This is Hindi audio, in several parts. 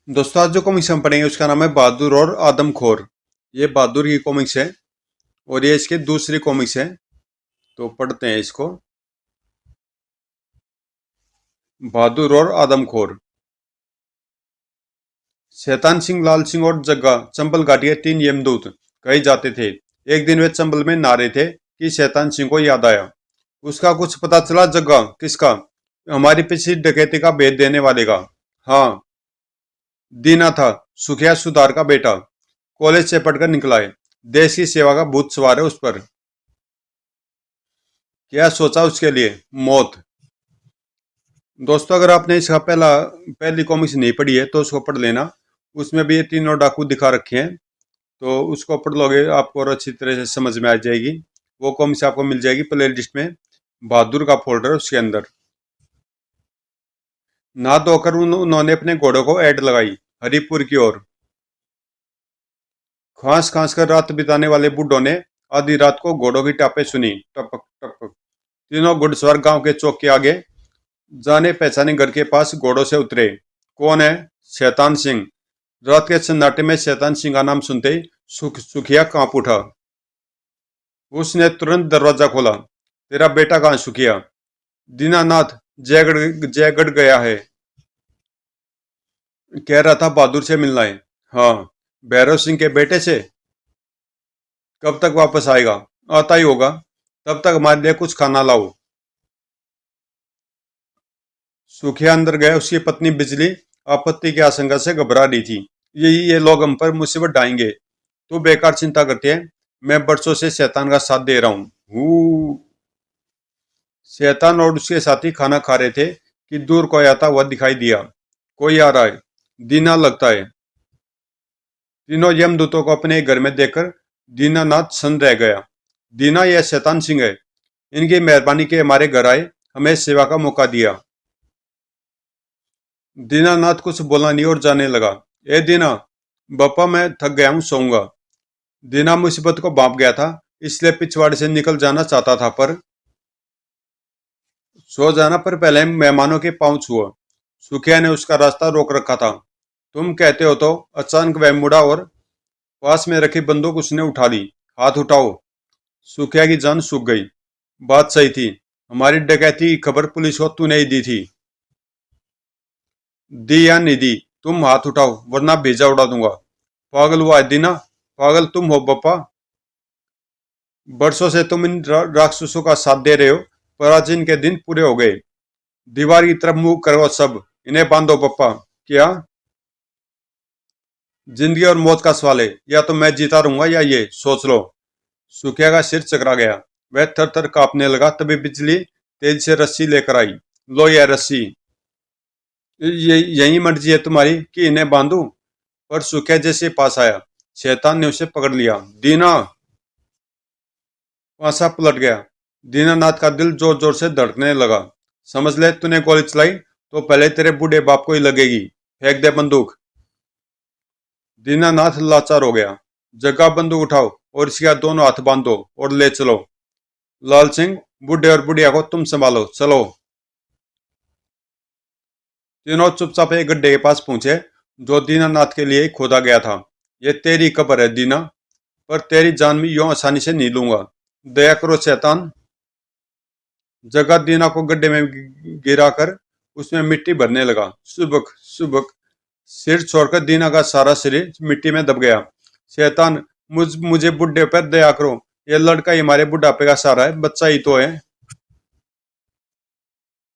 दोस्तों, आज जो कॉमिक्स हम पढ़ेंगे उसका नाम है बहादुर और आदमखोर। ये बहादुर की कॉमिक्स है और ये इसकी दूसरी कॉमिक्स है। तो पढ़ते हैं इसको। बहादुर और आदमखोर। शैतान सिंह, लाल सिंह और जग्गा चंबल घाटी के तीन यमदूत कहे जाते थे। एक दिन वे चंबल में नहा रहे थे कि शैतान सिंह को याद आया। उसका कुछ पता चला? जग्गा, किसका? हमारी पिछली डकैती का भेद देने वाले का। हाँ, दीना था, सुखिया सुधार का बेटा। कॉलेज से पढ़कर निकला है। देश की सेवा का भूत सवार है उस पर। क्या सोचा उसके लिए? मौत। दोस्तों, अगर आपने इसका पहली कॉमिक्स नहीं पढ़ी है तो उसको पढ़ लेना। उसमें भी ये तीनों डाकू दिखा रखे हैं। तो उसको पढ़ लोगे आपको और अच्छी तरह से समझ में आ जाएगी। वो कॉमिक्स आपको मिल जाएगी प्ले लिस्ट में। बहादुर का फोल्डर उसके अंदर। नहा धोकर उन्होंने अपने घोड़ों को ऐड लगाई हरिपुर की ओर। खांस खांस कर रात बिताने वाले बूढ़ों ने आधी रात को घोड़ों की टापे सुनी, टपक टपक। तीनों घुड़सवार गांव के चौक के आगे जाने पहचाने घर के पास घोड़ों से उतरे। कौन है? शैतान सिंह। रात के सन्नाटे में शैतान सिंह का नाम सुनते ही सुखिया कांप उठा। उसने तुरंत दरवाजा खोला। तेरा बेटा कहाँ सुखिया? दीनानाथ जयगढ़ गया है। कह रहा था बहादुर से मिलना है। हाँ, भैरव सिंह के बेटे से। कब तक वापस आएगा? आता ही होगा। तब तक हमारे लिए कुछ खाना लाओ। सुखिया अंदर गया। उसकी पत्नी बिजली आपत्ति की आशंका से घबरा रही थी। ये लोग हम पर मुसीबत डालेंगे। तू बेकार चिंता करते है। मैं बरसों से शैतान का साथ दे रहा हूँ। शैतान और उसके साथी खाना खा रहे थे कि दूर कोई आता हुआ दिखाई दिया। कोई आ रहा है, दीना लगता है। तीनों यमदूतों को अपने घर में देखकर दीनानाथ सन्न रह गया। दीना, यह शैतान सिंह है। इनकी मेहरबानी के हमारे घर आए, हमें सेवा का मौका दिया। दीनानाथ कुछ बोला नहीं और जाने लगा। ए दीना, बप्पा मैं थक गया हूँ, सोऊंगा। दीना मुसीबत को भांप गया था, इसलिए पिछवाड़े से निकल जाना चाहता था, पर सो जाना। पर पहले मेहमानों के पांव छुआ। सुखिया ने उसका रास्ता रोक रखा था। तुम कहते हो तो? अचानक वह मुड़ा और पास में रखी बंदूक उसने उठा ली। हाथ उठाओ। सुखिया की जान सूख गई। बात सही थी। हमारी डकैती की खबर पुलिस को तूने ही दी थी। दी या नहीं दी? तुम हाथ उठाओ वरना भेजा उड़ा दूंगा। पागल हुआ है दीना? पागल तुम हो बप्पा। बरसों से तुम इन राक्षसों का साथ दे रहे हो, पर आज इनके दिन पूरे हो गए। दीवार की तरफ मुंह करो सब। इन्हें बांधो पप्पा। क्या? जिंदगी और मौत का सवाल है। या तो मैं जीता रहूंगा या ये, सोच लो। सुखिया का सिर चकरा गया। वह थर थर कांपने लगा। तभी बिजली तेज से रस्सी लेकर आई। लो यह रस्सी। ये यही मर्जी है तुम्हारी कि इन्हें बांधू? पर सुखिया जैसे पास आया, शैतान ने उसे पकड़ लिया। दीना! पासा पलट गया। दीनानाथ का दिल जोर जोर से धड़कने लगा। समझ ले, तूने गोली चलाई तो पहले तेरे बूढ़े बाप को ही लगेगी। फेंक दे बंदूक। दीनानाथ लाचार हो गया। जगह, बंदूक उठाओ और इसके दोनों हाथ बांधो और ले चलो। लाल सिंह, बूढ़े और बुढ़िया को तुम संभालो, चलो। तीनों चुपचाप एक गड्ढे के पास पहुंचे जो दीनानाथ के लिए ही खोदा गया था। ये तेरी कब्र है दीना, पर तेरी जान भी यूं आसानी से नहीं लूंगा। दया करो शैतान। जगह दीना को गड्ढे में गिराकर उसमें मिट्टी भरने लगा। सुबक सुबक। सिर छोड़कर दीना का सारा शरीर मिट्टी में दब गया। शैतान, मुझे बुढ़े पर दया करो। ये लड़का ही हमारे बुढ़ापे का सहारा है, बच्चा ही तो है।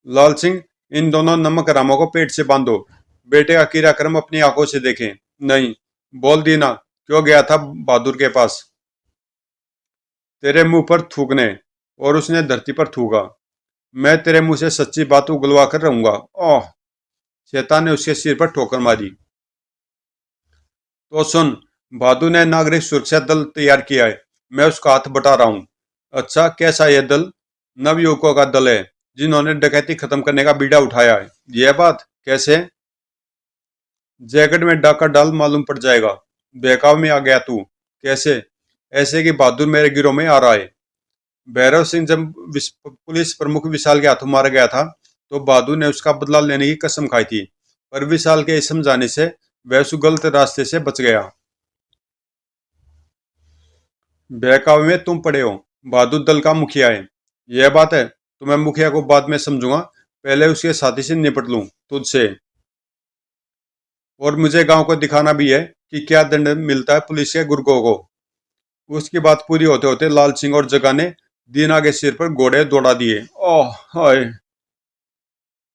लाल सिंह, इन दोनों नमक हरामों को पेट से बांधो। बेटे का क्रियाक्रम अपनी आंखों से देखें। नहीं। बोल दीना, क्यों गया था बहादुर के पास? तेरे मुंह पर थूकने। और उसने धरती पर थूका। मैं तेरे मुंह से सच्ची बात उगलवा कर रहूंगा। ओह! शैतान ने उसके सिर पर ठोकर मारी। तो सुन, बहादुर ने नागरिक सुरक्षा दल तैयार किया है। मैं उसका हाथ बटा रहा हूँ। अच्छा, कैसा यह दल? नवयुवकों का दल है जिन्होंने डकैती खत्म करने का बीड़ा उठाया है। यह बात कैसे? जैकेट में डाका डाल, मालूम पड़ जाएगा। बहकाव में आ गया तू। कैसे? ऐसे कि बहादुर मेरे गिरोह में आ रहा है। भैरव सिंह जब पुलिस प्रमुख विशाल के हाथों मारा गया था तो बहादुर ने उसका बदला लेने की कसम खाई थी। पर विशाल के इस समझाने से वह उस गलत रास्ते से बच गया। बहकावे में तुम पड़े हो, बहादुर दल का मुखिया है। यह बात है तो मैं मुखिया को बाद में समझूंगा, पहले उसके साथी से निपट लूं तुझसे। और मुझे गांव को दिखाना भी है कि क्या दंड मिलता है पुलिस के गुर्गों को। उसकी बात पूरी होते होते लाल सिंह और जगा ने दीना के सिर पर घोड़े दौड़ा दिए। ओह हाय!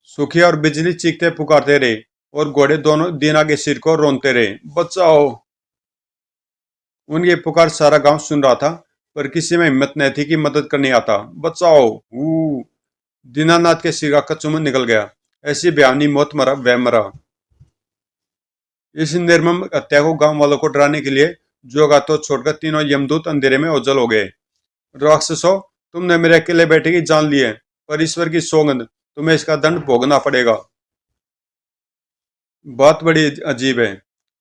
सुखिया और बिजली चीखते पुकारते रहे और घोड़े दोनों दीना के सिर को रोनते रहे, बचाओ। उनकी पुकार सारा गांव सुन रहा था, पर किसी में हिम्मत नहीं थी कि मदद करने आता। बचाओ! दीनानाथ के सिर का कचूमन निकल गया। ऐसी बेआनी मौत मरा वह मरा। इस निर्मम हत्या को गांव वालों को डराने के लिए जोगा तो छोड़कर तीनों यमदूत अंधेरे में ओझल हो गए। राक्षसों, तुमने मेरे अकेले बेटे की जान ली है, पर ईश्वर की सौगंध, तुम्हें इसका दंड भोगना पड़ेगा। बात बड़ी अजीब है,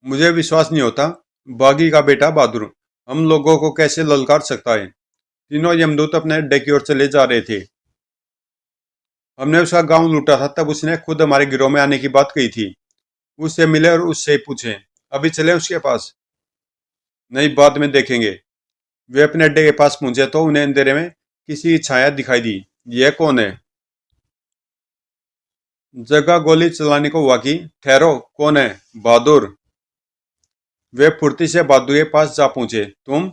मुझे विश्वास नहीं होता। बागी का बेटा बहादुर हम लोगों को कैसे ललकार सकता है। तीनों यमदूत अपने अड्डे की ओर चले जा रहे थे। हमने उसका गांव लूटा था, तब उसने खुद हमारे गिरोह में आने की बात कही थी। उससे मिले और उससे पूछें। अभी चले उसके पास? नहीं, बाद में देखेंगे। वे अपने अड्डे के पास पहुंचे तो उन्हें अंधेरे में किसी की छाया दिखाई दी। यह कौन है? जगह गोली चलाने को हुआ कि ठहरो, कौन है? बहादुर। वे फुर्ती से बहादुर के पास जा पहुंचे। तुम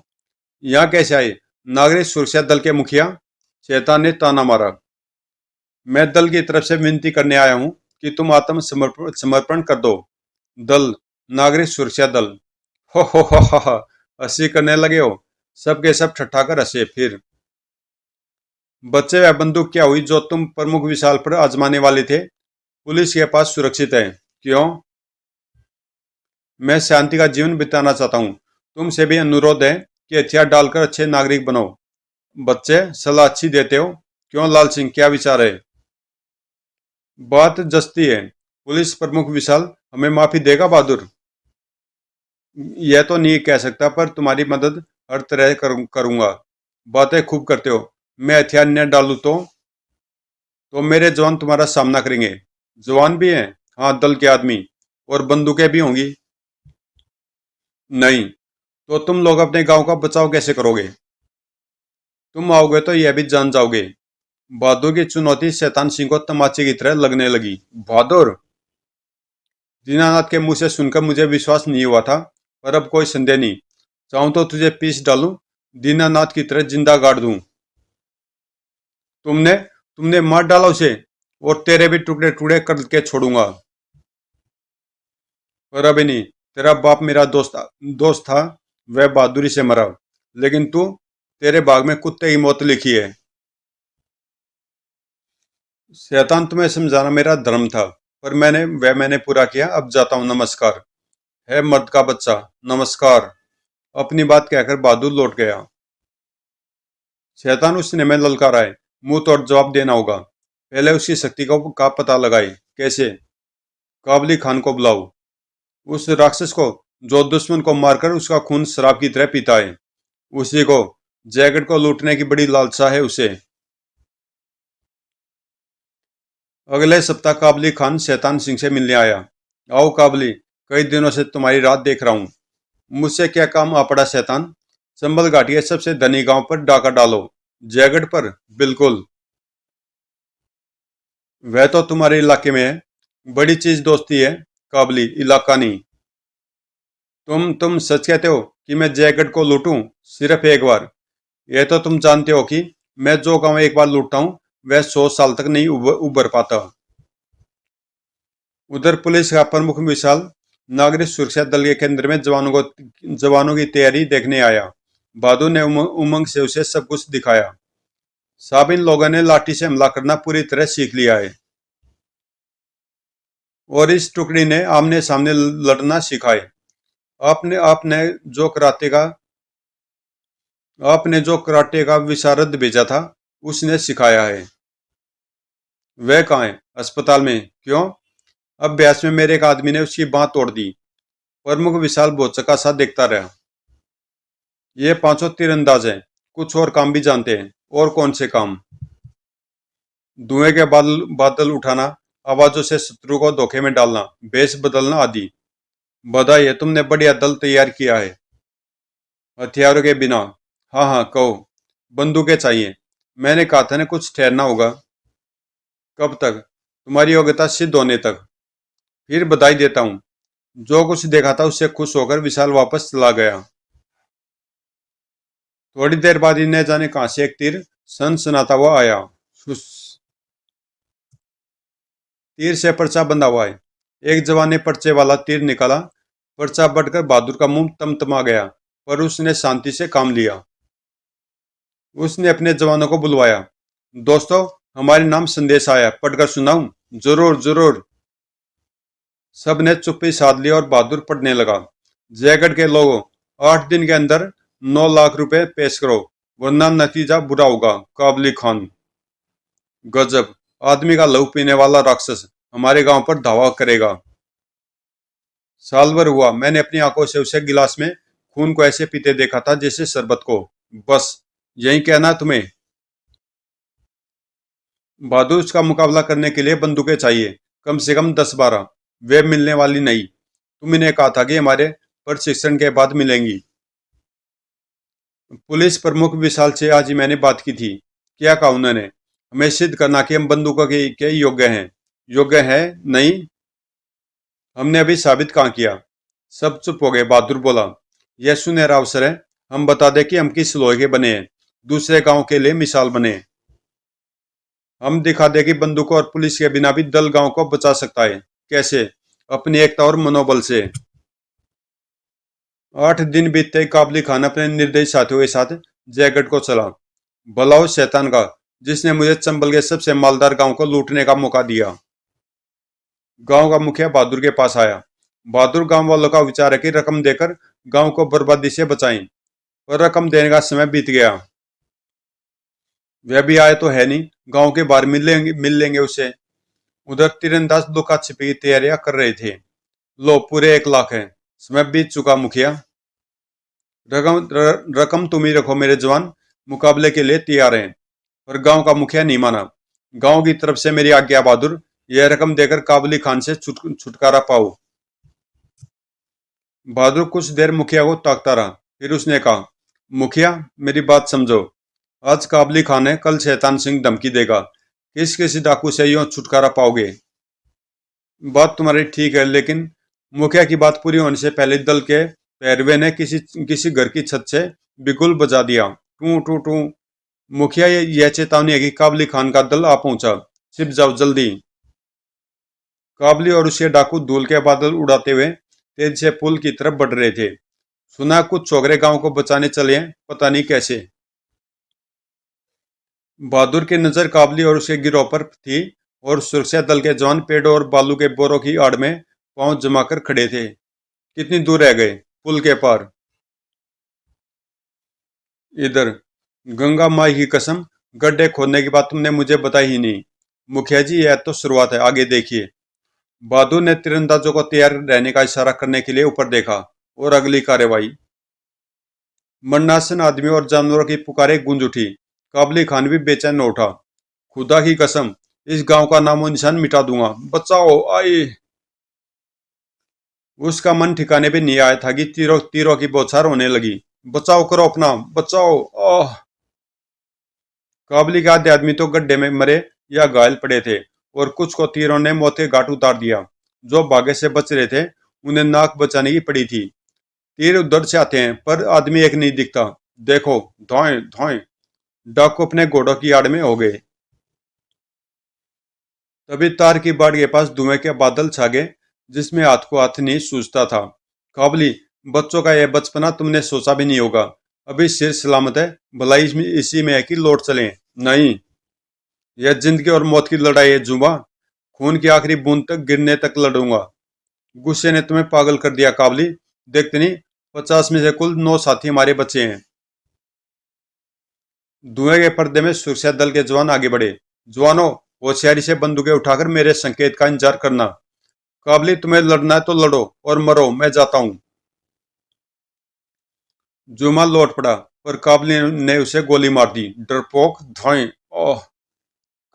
यहाँ कैसे आए? नागरिक सुरक्षा दल के मुखिया? शैतान ने ताना मारा। मैं दल की तरफ से विनती करने आया हूँ कि तुम आत्म समर्पण कर दो। दल? नागरिक सुरक्षा दल? हो, हंसी करने लगे हो? सबके सब ठट्ठा कर हंसे। फिर बच्चे, वह बंदूक क्या हुई जो तुम प्रमुख विशाल पर आजमाने वाले थे? पुलिस के पास सुरक्षित है। क्यों? मैं शांति का जीवन बिताना चाहता हूँ। तुमसे भी अनुरोध है कि हथियार डालकर अच्छे नागरिक बनो। बच्चे, सलाह अच्छी देते हो। क्यों लाल सिंह, क्या विचार है? बात जस्ती है। पुलिस प्रमुख विशाल हमें माफी देगा बहादुर? यह तो नहीं कह सकता, पर तुम्हारी मदद हर तरह करूंगा। बातें खूब करते हो। मैं हथियार न डालूं तो मेरे जवान तुम्हारा सामना करेंगे। जवान भी हैं? हाँ, दल के आदमी। और बंदूकें भी होंगी? नहीं। तो तुम लोग अपने गांव का बचाव कैसे करोगे? तुम आओगे तो यह भी जान जाओगे। बहादुर की चुनौती शैतान सिंह को तमाचे की तरह लगने लगी। बहादुर? दीनानाथ के मुंह से सुनकर मुझे विश्वास नहीं हुआ था, पर अब कोई संदेह नहीं। चाहूं तो तुझे पीस डालूं, दीनानाथ की तरह जिंदा गाड़ दूं। तुमने तुमने मार डाला उसे, और तेरे भी टुकड़े टुकड़े करके छोड़ूंगा। पर अभी नहीं। तेरा बाप मेरा दोस्त था। वह बहादुरी से मरा, लेकिन तेरे भाग में कुत्ते की मौत लिखी है। शैतान, तुम्हें समझाना मेरा धर्म था, पर मैंने पूरा किया। अब जाता हूँ, नमस्कार। है मर्द का बच्चा, नमस्कार। अपनी बात कहकर बहादुर लौट गया। शैतान, उसने मैं ललकारा है, मुंह तोड़ जवाब देना होगा। पहले उसकी शक्ति का पता लगाए। कैसे? काबली खान को बुलाओ, उस राक्षस को जो दुश्मन को मारकर उसका खून शराब की तरह पीता है। उसी को। जैकेट को लूटने की बड़ी लालसा है उसे। अगले सप्ताह काबली खान शैतान सिंह से मिलने आया। आओ काबली, कई दिनों से तुम्हारी रात देख रहा हूँ। मुझसे क्या काम आ पड़ा शैतान? संभल घाटी के सबसे धनी गांव पर डाका डालो। जैकेट पर? बिल्कुल। वह तो तुम्हारे इलाके में है। बड़ी चीज दोस्ती है काबली, इलाका नहीं। तुम सच कहते हो कि मैं जैकेट को लूटूं? सिर्फ एक बार? यह तो तुम जानते हो कि मैं जो गांव एक बार लूटता हूँ, वह 100 साल तक नहीं उबर पाता। उधर पुलिस का प्रमुख विशाल नागरिक सुरक्षा दल के केंद्र में जवानों की तैयारी देखने आया। बहादुर ने उमंग से उसे सब कुछ दिखाया। साहब, इन लोगों ने लाठी से हमला करना पूरी तरह सीख लिया है, और इस टुकड़ी ने आमने सामने लड़ना सीखा है। आपने आपने जो कराटे का आपने जो कराटे का विशारद भेजा था, उसने सिखाया है। वह कहाँ है? अस्पताल में। क्यों? अभ्यास में मेरे एक आदमी ने उसकी बांह तोड़ दी। प्रमुख विशाल भौचक्का सा देखता रहा। ये पांचों तीरंदाज हैं, कुछ और काम भी जानते हैं। और कौन से काम? धुएं के बादल बादल उठाना, आवाजों से शत्रु को धोखे में डालना, भेष बदलना आदि। बधाई है, तुमने बढ़िया दल तैयार किया है। हथियारों के बिना? हाँ हाँ कहो। बंदूकें चाहिए। मैंने कहा था ना कुछ ठहरना होगा। कब तक? तुम्हारी योग्यता सिद्ध होने तक। फिर बधाई देता हूँ। जो कुछ देखा था उससे खुश होकर विशाल वापस चला गया। थोड़ी देर बाद ही न जाने कहां से एक तीर सनसनाता हुआ आया। तीर से पर्चा बंधा हुआ है। एक जवान ने पर्चे वाला तीर निकाला। पर्चा बढ़कर बहादुर का मुंह तमतमा गया, पर उसने शांति से काम लिया। उसने अपने जवानों को बुलवाया। दोस्तों, हमारे नाम संदेश आया, पढ़कर सुनाऊं? जरूर जरूर। सब ने चुप्पी साध ली और बहादुर पढ़ने लगा। जयगढ़ के लोगों, 8 दिन के अंदर 9 लाख रुपए पेश करो, वरना नतीजा बुरा होगा। काबली खान। गजब। आदमी का लहू पीने वाला राक्षस हमारे गांव पर धावा करेगा। साल भर हुआ मैंने अपनी आंखों से उसे गिलास में खून को ऐसे पीते देखा था जैसे शरबत को। बस यही कहना तुम्हें? बहादुर का मुकाबला करने के लिए बंदूकें चाहिए, कम से कम 10-12। वे मिलने वाली नहीं। तुम इन्हें कहा था कि हमारे प्रशिक्षण के बाद मिलेंगी। पुलिस प्रमुख विशाल से आज ही मैंने बात की थी। क्या कहा उन्होंने? हमें सिद्ध करना कि हम बंदूकों के योग्य हैं। योग्य हैं? नहीं। हमने अभी साबित कहाँ किया? सब चुप हो गए। बहादुर बोला, यह सुनहरा अवसर है। हम बता दें कि हम किस लोहे के बने हैं, दूसरे गांव के लिए मिसाल बने। हम दिखा दें कि बंदूकों और पुलिस के बिना भी दल गांव को बचा सकता है। कैसे? अपनी एकता और मनोबल से। 8 दिन बीतते ही काबली खान अपने निर्दयी साथियों के साथ जयगढ़ को चला। भला उस शैतान का जिसने मुझे चंबल के सबसे मालदार गांव को लूटने का मौका दिया। गांव का मुखिया बहादुर के पास आया। बहादुर, गांव वालों का विचार है कि रकम देकर गांव को बर्बादी से बचाएं, पर रकम देने का समय बीत गया। वह भी आए तो है नहीं। गांव के बाहर मिल लेंगे उसे। उधर तीरंदाज लुका छिपी की तैयारियां कर रहे थे। लो, पूरे 1 लाख है। समय बीत चुका मुखिया। रकम तुम ही रखो मेरे जवान, मुकाबले के लिए तैयार हैं। पर गांव का मुखिया नहीं माना। गांव की तरफ से मेरी आज्ञा बहादुर, यह रकम देकर काबली खान से छुटकारा पाओ। बहादुर कुछ देर मुखिया को ताकता रहा, फिर उसने कहा, मुखिया मेरी बात समझो। आज काबली खान है, कल शैतान सिंह धमकी देगा। किस किसी डाकू से यूं छुटकारा पाओगे? बात तुम्हारी ठीक है, लेकिन मुखिया की बात पूरी होने से पहले दल के पैरवे ने किसी किसी घर की छत से बिगुल बजा दिया। टू टू टू। मुखिया, यह चेतावनी है कि काबली खान का दल आ पहुंचा। छिप जाओ जल्दी। काबली और उसके डाकू धूल के बादल उड़ाते हुए तेज से पुल की तरफ बढ़ रहे थे। सुना कुछ छोकरे गांव को बचाने चले हैं, पता नहीं कैसे। बहादुर की नजर काबली और उसके गिरोह पर थी, और सुरक्षा दल के जवान पेड़ों और बालू के बोरों की आड़ में पांव जमाकर खड़े थे। कितनी दूर रह गए? पुल के पार। इधर। गंगा माई की कसम, गड्ढे खोदने की बात तुमने मुझे बताई ही नहीं। मुखिया जी, यह तो शुरुआत है, आगे देखिए। बहादुर ने तीरंदाजों को तैयार रहने का इशारा करने के लिए ऊपर देखा, और अगली कार्रवाई। मरनासन आदमी और जानवरों की पुकारें गूंज उठी। काबली खान भी बेचैन हो उठा। खुदा की कसम, इस गांव का नामो निशान मिटा दूंगा। बचाओ, आई। उसका मन ठिकाने पे नहीं आया था कि तीरों तीरों की बौछार होने लगी। बचाओ करो अपना, बचाओ। ओह। काबली के आधे आदमी तो गड्ढे में मरे या घायल पड़े थे, और कुछ को तीरों ने मौत के घाट उतार दिया। जो भागे से बच रहे थे उन्हें नाक बचाने की पड़ी थी। तीर उधर से आते हैं, पर आदमी एक नहीं दिखता। देखो, धोएं धोएं। डाकू अपने घोड़ों की आड़ में हो गए। तभी तार की बाड़ के पास धुएं के बादल छा गए, जिसमें हाथ को हाथ नहीं सूझता था। काबली, बच्चों का यह बचपना तुमने सोचा भी नहीं होगा। अभी सिर सलामत है, भलाई इसी में है कि लौट चलें? नहीं, यह जिंदगी और मौत की लड़ाई है जुबा। खून की आखिरी बूंद तक गिरने तक लड़ूंगा। गुस्से ने तुम्हें पागल कर दिया काबली। देखते नहीं, 50 में से कुल 9 साथी हमारे बच्चे हैं। धुएं के पर्दे में सुरक्षा दल के जवान आगे बढ़े। जवानों, होशियारी से बंदूकें उठाकर मेरे संकेत का इंतजार करना। काबली, तुम्हें लड़ना है तो लड़ो और मरो, मैं जाता हूं। जुमा लौट पड़ा, पर काबली ने उसे गोली मार दी। डरपोक, धोएं। ओह।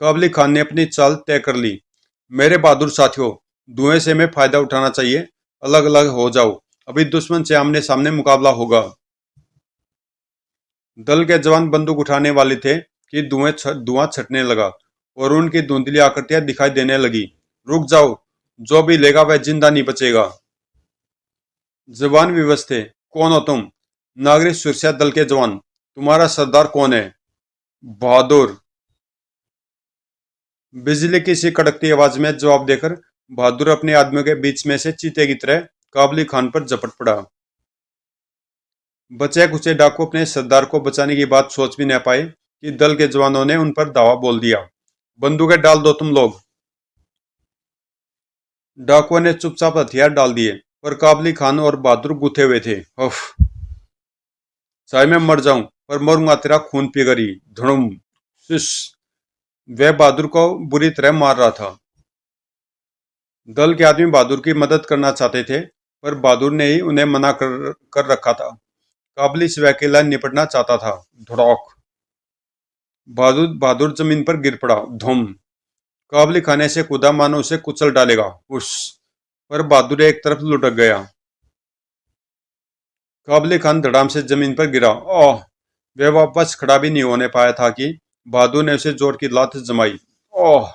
काबली खान ने अपनी चाल तय कर ली। मेरे बहादुर साथियों, धुएं से हमें फायदा उठाना चाहिए। अलग अलग हो जाओ, अभी दुश्मन से आमने सामने मुकाबला होगा। दल के जवान बंदूक उठाने वाले थे कि धुआं छटने लगा और उनकी धुंधली आकृतियां दिखाई देने लगी। रुक जाओ, जो भी लेगा वह जिंदा नहीं बचेगा। जवान विवश थे। कौन हो तुम? नागरिक सुरक्षा दल के जवान। तुम्हारा सरदार कौन है? बहादुर। बिजली की सी कड़कती आवाज में जवाब देकर बहादुर अपने आदमियों के बीच में से चीते की तरह काबली खान पर झपट पड़ा। बचे कुचे डाकू अपने सरदार को बचाने की बात सोच भी न पाए कि दल के जवानों ने उन पर धावा बोल दिया। बंदूकें डाल दो तुम लोग। डाकुओं ने चुपचाप हथियार डाल दिए, पर काबली खान और बहादुर गुथे हुए थे। उफ, चाहे मैं मर जाऊं, पर मरूंगा तेरा खून पीकर ही। धुड़ुम। शिश। वह बहादुर को बुरी तरह मार रहा था। दल के आदमी बहादुर की मदद करना चाहते थे, पर बहादुर ने ही उन्हें मना कर रखा था। काबली से वह अकेला निपटना चाहता था। धड़ाक। बहादुर बहादुर जमीन पर गिर पड़ा। धुम। काबली खाने से कूदा मानो उसे कुचल डालेगा। उस पर बहादुर एक तरफ लुढ़क गया। काबली खान धड़ाम से जमीन पर गिरा। ओह। वह वापस खड़ा भी नहीं होने पाया था कि बहादुर ने उसे जोर की लात जमाई। ओह।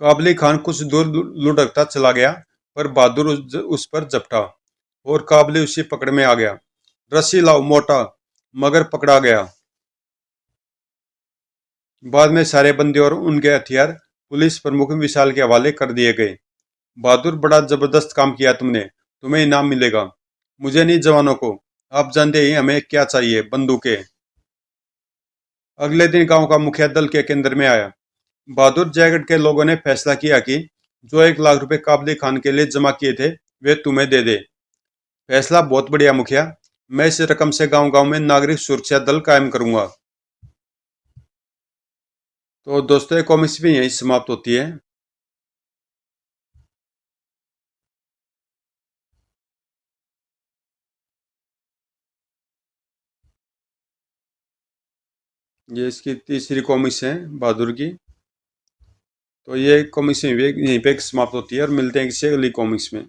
काबली खान कुछ दूर लुढ़कता चला गया, पर बहादुर उस पर झपटा और काबली उसी पकड़ में आ गया। रस्सी लाओ मोटा। मगर पकड़ा गया। बाद में सारे बंदी और उनके हथियार पुलिस प्रमुख विशाल के हवाले कर दिए गए। बहादुर, बड़ा जबरदस्त काम किया तुमने, तुम्हें इनाम मिलेगा। मुझे नहीं, जवानों को। आप जानते ही हमें क्या चाहिए, बंदूकें। अगले दिन गांव का मुखिया दल के केंद्र में आया। बहादुर जयगढ़ के लोगों ने फैसला किया कि जो 1 लाख रुपए काबली खान के लिए जमा किए थे वे तुम्हें दे दे। फैसला बहुत बढ़िया मुखिया। मैं इस रकम से गांव गांव में नागरिक सुरक्षा दल कायम करूंगा। तो दोस्तों, ये कॉमिक्स भी यहीं समाप्त होती है। ये इसकी तीसरी कॉमिक्स है बहादुर की। तो ये कॉमिक्स यहीं पे समाप्त होती है और मिलते हैं किसी अगली कॉमिक्स में।